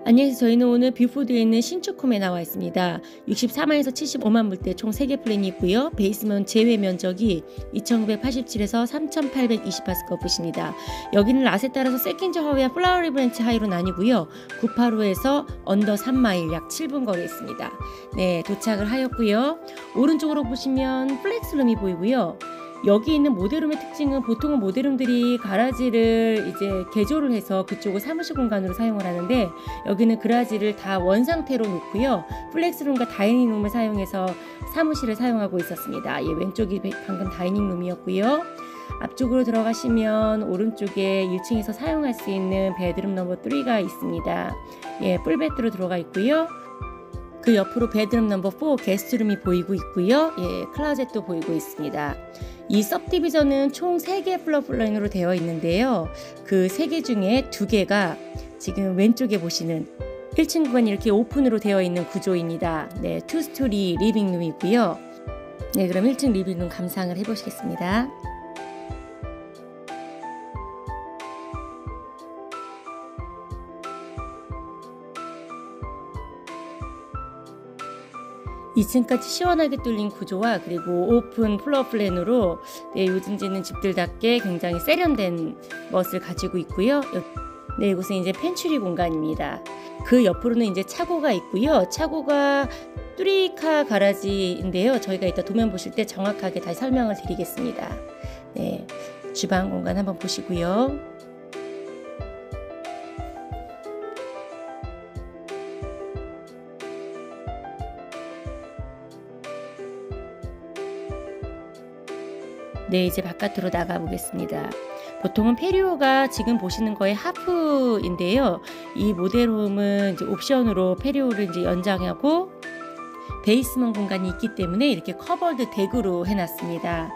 안녕하세요. 저희는 오늘 뷰포드에 있는 신축홈에 나와 있습니다. 64만에서 75만 불대 총 3개 플랜이 있고요. 베이스먼트 제외 면적이 2987에서 3828스퀘어풋입니다. 여기는 랏에 따라서 세컨즈 하우와 플라워리 브랜치 하이로 나뉘고요. 985에서 언더 3마일 약 7분 거리에 있습니다. 네, 도착을 하였고요. 오른쪽으로 보시면 플렉스룸이 보이고요. 여기 있는 모델룸의 특징은 보통은 모델룸들이 가라지를 이제 개조를 해서 그쪽을 사무실 공간으로 사용을 하는데, 여기는 그라지를 다 원상태로 놓고요. 플렉스룸과 다이닝룸을 사용해서 사무실을 사용하고 있었습니다. 왼쪽이 방금 다이닝룸이었고요. 앞쪽으로 들어가시면 오른쪽에 1층에서 사용할 수 있는 베드룸 넘버 3가 있습니다. 풀베드로 들어가 있고요. 그 옆으로 베드룸 넘버 4 게스트룸이 보이고 있고요. 클로젯도 보이고 있습니다. 이 सब디비전은 총 3개 플로어 플랜으로 되어 있는데요. 그 3개 중에 2개가 지금 왼쪽에 보시는 1층 구간이 이렇게 오픈으로 되어 있는 구조입니다. 네, 2스토리 리빙룸이고요. 네, 그럼 1층 리빙룸 감상을 해보시겠습니다. (2층까지) 시원하게 뚫린 구조와 그리고 오픈 플로어 플랜으로 요즘 짓는 집들답게 굉장히 세련된 멋을 가지고 있고요. 네, 이곳은 이제 펜츄리 공간입니다. 그 옆으로는 이제 차고가 있고요. 차고가 3카 가라지인데요. 저희가 이따 도면 보실 때 정확하게 다시 설명을 드리겠습니다. 네, 주방 공간 한번 보시고요. 네, 이제 바깥으로 나가 보겠습니다. 보통은 페리오가 지금 보시는 거의 하프인데요. 이 모델홈은 이제 옵션으로 페리오를 이제 연장하고 베이스먼트 공간이 있기 때문에 이렇게 커버드 덱으로 해놨습니다.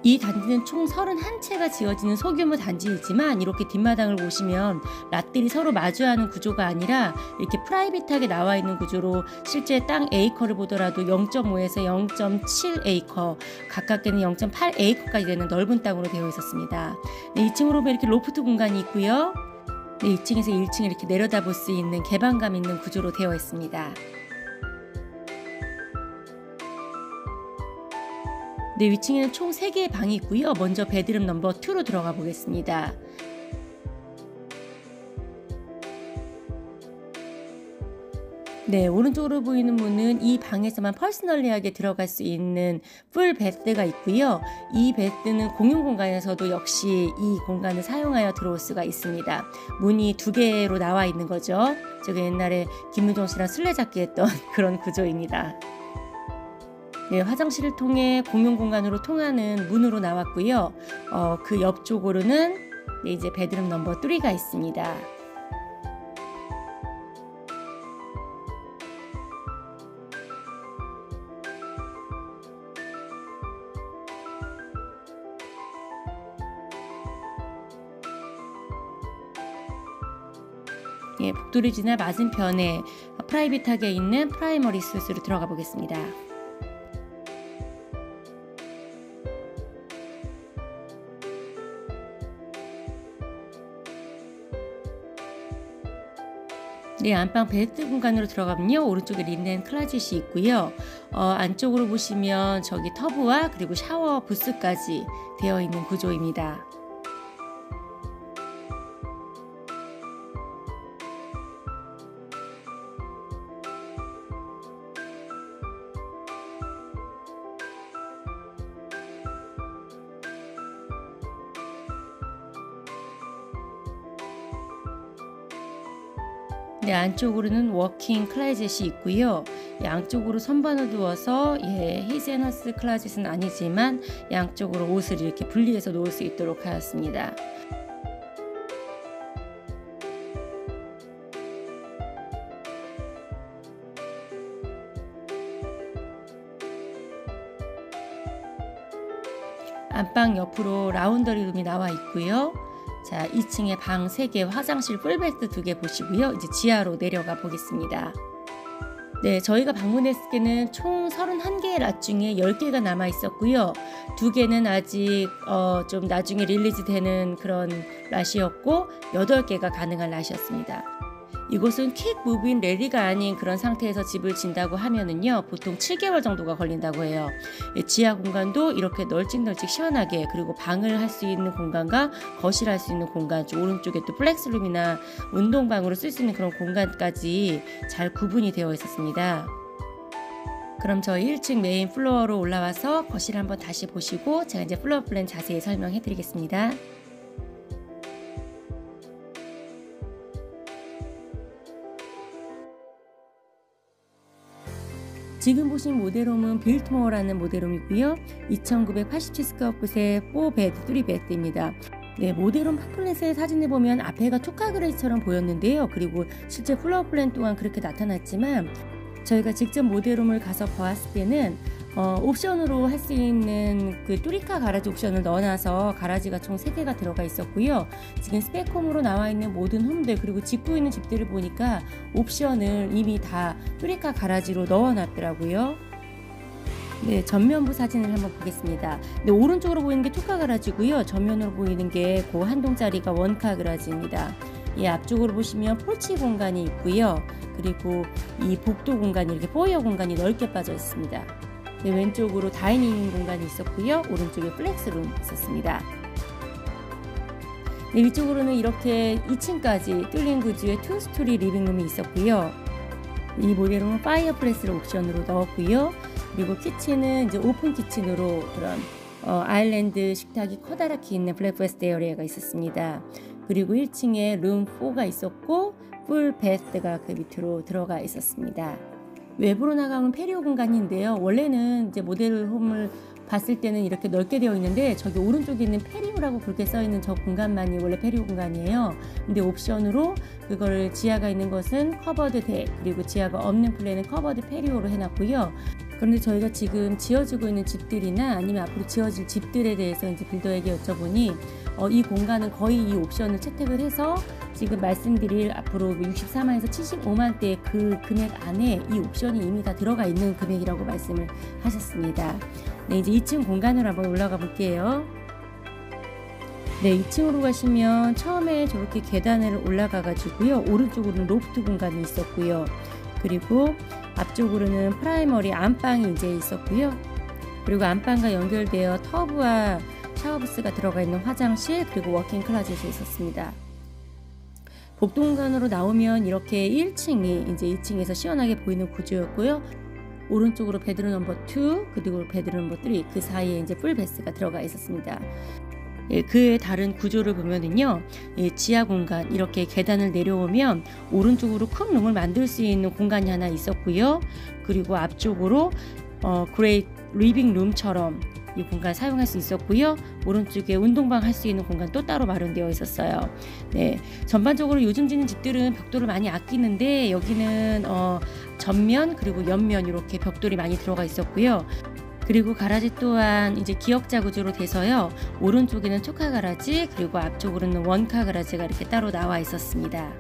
이 단지는 총 31채가 지어지는 소규모 단지이지만, 이렇게 뒷마당을 보시면 랏들이 서로 마주하는 구조가 아니라 이렇게 프라이빗하게 나와 있는 구조로, 실제 땅 에이커를 보더라도 0.5에서 0.7에이커, 가깝게는 0.8에이커까지 되는 넓은 땅으로 되어 있었습니다. 네, 2층으로 보면 이렇게 로프트 공간이 있고요. 네, 2층에서 1층을 이렇게 내려다 볼 수 있는 개방감 있는 구조로 되어 있습니다. 네, 위층에는 총 3개의 방이 있고요. 먼저 베드룸 넘버 2로 들어가 보겠습니다. 네, 오른쪽으로 보이는 문은 이 방에서만 퍼스널리하게 들어갈 수 있는 풀 베드가 있고요. 이 베드는 공용 공간에서도 역시 이 공간을 사용하여 들어올 수가 있습니다. 문이 2개로 나와 있는 거죠. 제가 옛날에 김무종 씨랑 술래잡기 했던 그런 구조입니다. 네, 화장실을 통해 공용 공간으로 통하는 문으로 나왔고요. 그 옆쪽으로는 네, 이제 베드룸 넘버 3가 있습니다. 복도를 지나 맞은편에 프라이빗하게 있는 프라이머리 스위스로 들어가 보겠습니다. 네, 안방 베드 공간으로 들어가면요, 오른쪽에 린넨 클라짓이 있고요. 안쪽으로 보시면 저기 터브와 그리고 샤워 부스까지 되어 있는 구조입니다. 네, 안쪽으로는 워킹 클로젯이 있고요. 양쪽으로 선반을 두어서 히젠허스 클로젯은 아니지만 양쪽으로 옷을 이렇게 분리해서 놓을 수 있도록 하였습니다. 안방 옆으로 라운더리 룸이 나와 있고요. 자, 2층에 방 3개, 화장실 풀베드 2개 보시고요. 이제 지하로 내려가 보겠습니다. 네, 저희가 방문했을 때는 총 31개의 랏 중에 10개가 남아 있었고요. 2개는 아직 좀 나중에 릴리즈 되는 그런 랏이었고 8개가 가능한 랏이었습니다. 이곳은 퀵 무브인 랠리가 아닌 그런 상태에서 집을 진다고 하면은요, 보통 7개월 정도가 걸린다고 해요. 지하 공간도 이렇게 널찍널찍 시원하게, 그리고 방을 할 수 있는 공간과 거실 할 수 있는 공간, 오른쪽에 또 플렉스룸이나 운동방으로 쓸 수 있는 그런 공간까지 잘 구분이 되어 있었습니다. 그럼 저희 1층 메인 플로어로 올라와서 거실 한번 다시 보시고 제가 이제 플로어 플랜 자세히 설명해 드리겠습니다. 지금 보신 모델홈은 빌트모어라는 모델홈이고요. 2987스퀘어풋의 4베드, 3베드입니다. 네, 모델홈 팜플렛의 사진을 보면 앞에가 투카그레이처럼 보였는데요. 그리고 실제 플로어 플랜 또한 그렇게 나타났지만 저희가 직접 모델홈을 가서 보았을 때는 옵션으로 할 수 있는 그 뚜리카 가라지 옵션을 넣어놔서 가라지가 총 3개가 들어가 있었고요. 지금 스펙홈으로 나와 있는 모든 홈들, 그리고 짓고 있는 집들을 보니까 옵션을 이미 다 뚜리카 가라지로 넣어놨더라고요. 네, 전면부 사진을 한번 보겠습니다. 네, 오른쪽으로 보이는 게 투카 가라지고요. 전면으로 보이는 게 그 한 동짜리가 원카 가라지입니다. 이 앞쪽으로 보시면 폴치 공간이 있고요. 그리고 이 복도 공간이 이렇게 포이어 공간이 넓게 빠져 있습니다. 네, 왼쪽으로 다이닝 공간이 있었고요. 오른쪽에 플렉스룸 있었습니다. 네, 위쪽으로는 이렇게 2층까지 뚫린 구조의 투스토리 리빙룸이 있었고요. 이 모델은 파이어플레스를 옵션으로 넣었고요. 그리고 키친은 이제 오픈 키친으로 그런 아일랜드 식탁이 커다랗게 있는 블랙버스트 에어리어가 있었습니다. 그리고 1층에 룸 4가 있었고 풀 베스트가 그 밑으로 들어가 있었습니다. 외부로 나가면 페리오 공간인데요. 원래는 이제 모델홈을 봤을 때는 이렇게 넓게 되어 있는데 저기 오른쪽에 있는 페리오라고 그렇게 써 있는 저 공간만이 원래 페리오 공간이에요. 근데 옵션으로 그거를 지하가 있는 것은 커버드 덱, 그리고 지하가 없는 플랜은 커버드 페리오로 해놨고요. 그런데 저희가 지금 지어지고 있는 집들이나 아니면 앞으로 지어질 집들에 대해서 이제 빌더에게 여쭤보니 이 공간은 거의 이 옵션을 채택을 해서 지금 말씀드릴 앞으로 64만에서 75만대 그 금액 안에 이 옵션이 이미 다 들어가 있는 금액이라고 말씀을 하셨습니다. 네, 이제 2층 공간으로 한번 올라가 볼게요. 네, 2층으로 가시면 처음에 저렇게 계단을 올라가 가지고요. 오른쪽으로는 로프트 공간이 있었고요. 그리고 앞쪽으로는 프라이머리 안방이 이제 있었고요. 그리고 안방과 연결되어 터브와 샤워부스가 들어가 있는 화장실, 그리고 워킹 클로젯이 있었습니다. 복도 공간으로 나오면 이렇게 1층이 이제 2층에서 시원하게 보이는 구조였고요. 오른쪽으로 베드룸 넘버 2, 그리고 베드룸 넘버 3, 그 사이에 이제 풀 베스가 들어가 있었습니다. 예, 그의 다른 구조를 보면은요, 예, 지하 공간 이렇게 계단을 내려오면 오른쪽으로 큰 룸을 만들 수 있는 공간이 하나 있었고요. 그리고 앞쪽으로 그레이트 리빙 룸처럼 이 공간 사용할 수 있었고요. 오른쪽에 운동방 할 수 있는 공간 또 따로 마련되어 있었어요. 네, 전반적으로 요즘 짓는 집들은 벽돌을 많이 아끼는데 여기는 전면 그리고 옆면 이렇게 벽돌이 많이 들어가 있었고요. 그리고 가라지 또한 이제 기역자 구조로 돼서요. 오른쪽에는 초카 가라지, 그리고 앞쪽으로는 원카 가라지가 이렇게 따로 나와 있었습니다.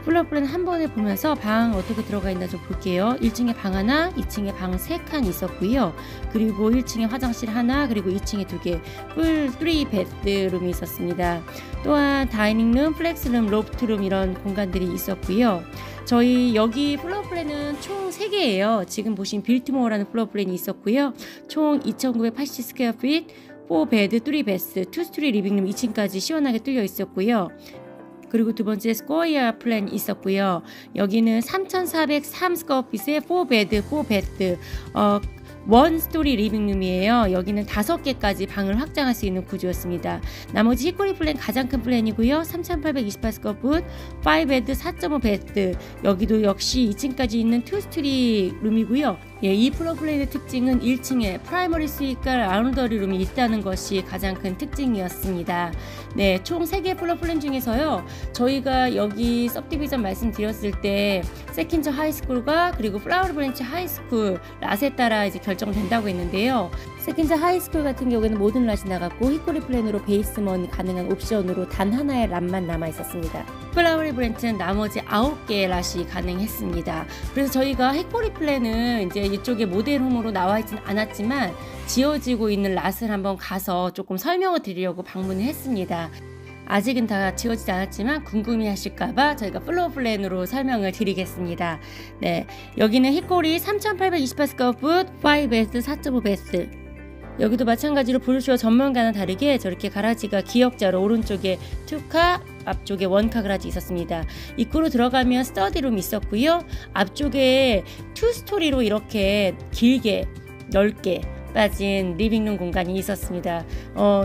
플로어 플랜 한 번에 보면서 방 어떻게 들어가 있나 좀 볼게요. 1층에 방 하나, 2층에 방 3칸 있었고요. 그리고 1층에 화장실 하나, 그리고 2층에 2개 풀 3베드룸이 있었습니다. 또한 다이닝룸, 플렉스룸, 로프트룸 이런 공간들이 있었고요. 저희 여기 플로어 플랜은 총 3개예요. 지금 보신 빌트모어라는 플로어 플랜이 있었고요. 총 2980 스퀘어핏, 4베드, 3베스, 2스토리 리빙룸 2층까지 시원하게 뚫려 있었고요. 그리고 두 번째 스퀘어 플랜이 있었고요. 여기는 3403 스퀘어핏의 4베드, 4베드, 원 스토리 리빙룸이에요. 여기는 5개까지 방을 확장할 수 있는 구조였습니다. 나머지 히코리 플랜 가장 큰 플랜이고요. 3828 스퀘어풋, 5베드, 4.5 베드. 여기도 역시 2층까지 있는 2스토리 룸이고요. 예, 이 플로어 플랜의 특징은 1층에 프라이머리 스윗과 라운더리 룸이 있다는 것이 가장 큰 특징이었습니다. 네, 총 3개 플로어 플랜 중에서요. 저희가 여기 सब디비전 말씀드렸을 때 세킨저 하이스쿨과 그리고 플라워 브랜치 하이스쿨 랏에 따라 이제 결정된다고 했는데요. 세킨저 하이스쿨 같은 경우에는 모든 랏이 나갔고 히코리 플랜으로 베이스먼 가능한 옵션으로 단 하나의 랏만 남아 있었습니다. 플라워리 브랜치는 나머지 9개의 랏이 가능했습니다. 그래서 저희가 히코리 플랜은 이제 이쪽에 모델홈으로 나와 있진 않았지만 지어지고 있는 랏을 한번 가서 조금 설명을 드리려고 방문을 했습니다. 아직은 다 지워지지 않았지만 궁금해 하실까봐 저희가 플로어 플랜으로 설명을 드리겠습니다. 네, 여기는 힙골이 3820파스칼 5베스 4.5베스. 여기도 마찬가지로 브루쇼 전문가는 다르게 저렇게 가라지가 기역자로 오른쪽에 2카, 앞쪽에 1카 가라지 있었습니다. 입구로 들어가면 스터디룸이 있었고요. 앞쪽에 2스토리로 이렇게 길게 넓게 빠진 리빙룸 공간이 있었습니다.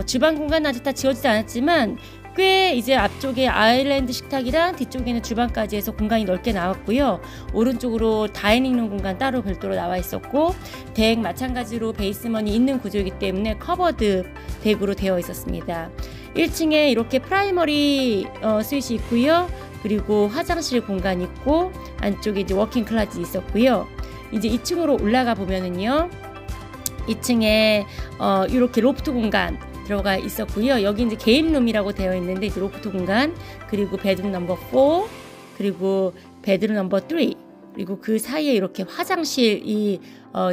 주방 공간은 아직 다 지워지지 않았지만 꽤 이제 앞쪽에 아일랜드 식탁이랑 뒤쪽에는 주방까지 해서 공간이 넓게 나왔고요. 오른쪽으로 다이닝룸 공간 따로 별도로 나와 있었고, 덱 마찬가지로 베이스먼이 있는 구조이기 때문에 커버드 덱으로 되어 있었습니다. 1층에 이렇게 프라이머리 스윗이 있고요. 그리고 화장실 공간 있고, 안쪽에 이제 워킹 클라짓 있었고요. 이제 2층으로 올라가 보면은요, 2층에 이렇게 로프트 공간 들어가 있었고요. 여기 이제 게임룸이라고 되어 있는데 이제 로프트 공간, 그리고 베드룸 넘버 4, 그리고 베드룸 넘버 3, 그리고 그 사이에 이렇게 화장실이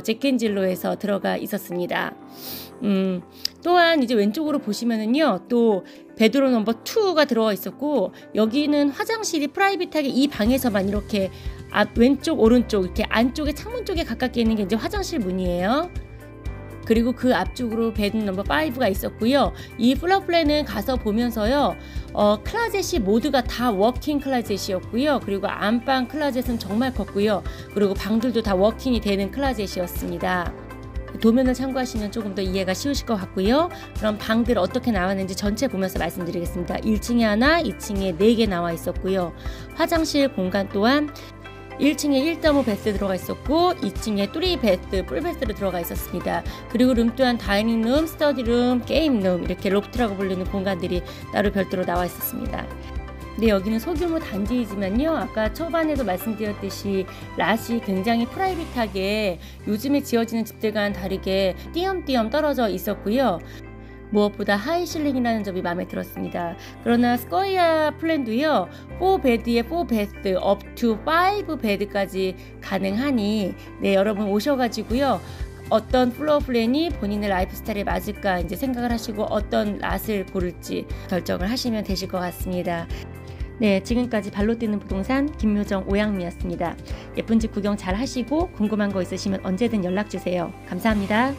잭앤질로에서 들어가 있었습니다. 또한 이제 왼쪽으로 보시면은요, 또 베드룸 넘버 2가 들어가 있었고, 여기는 화장실이 프라이빗하게 이 방에서만 이렇게 왼쪽 오른쪽 이렇게 안쪽에 창문 쪽에 가깝게 있는 게 이제 화장실 문이에요. 그리고 그 앞쪽으로 베드룸 넘버 5가 있었고요. 이 플로어 플랜은 가서 보면서요, 클라젯이 모두가 다 워킹 클라젯이었고요. 그리고 안방 클라젯은 정말 컸고요. 그리고 방들도 다 워킹이 되는 클라젯이었습니다. 도면을 참고하시면 조금 더 이해가 쉬우실 것 같고요. 그럼 방들 어떻게 나왔는지 전체 보면서 말씀드리겠습니다. 1층에 하나, 2층에 4개 나와 있었고요. 화장실 공간 또한 1층에 1.5 베스 들어가 있었고, 2층에 3 베스, 풀 베스로 들어가 있었습니다. 그리고 룸 또한 다이닝룸, 스터디룸, 게임룸, 이렇게 로프트라고 불리는 공간들이 따로 별도로 나와 있었습니다. 네, 여기는 소규모 단지이지만요, 아까 초반에도 말씀드렸듯이 랏이 굉장히 프라이빗하게 요즘에 지어지는 집들과는 다르게 띄엄띄엄 떨어져 있었고요. 무엇보다 하이실링이라는 점이 마음에 들었습니다. 그러나 스코이아 플랜도요, 4베드에 4베드, up to 5베드까지 가능하니, 네, 여러분 오셔가지고요, 어떤 플로어 플랜이 본인의 라이프 스타일에 맞을까 이제 생각을 하시고 어떤 랏을 고를지 결정을 하시면 되실 것 같습니다. 네, 지금까지 발로 뛰는 부동산 김묘정 오양미였습니다. 예쁜 집 구경 잘 하시고 궁금한 거 있으시면 언제든 연락 주세요. 감사합니다.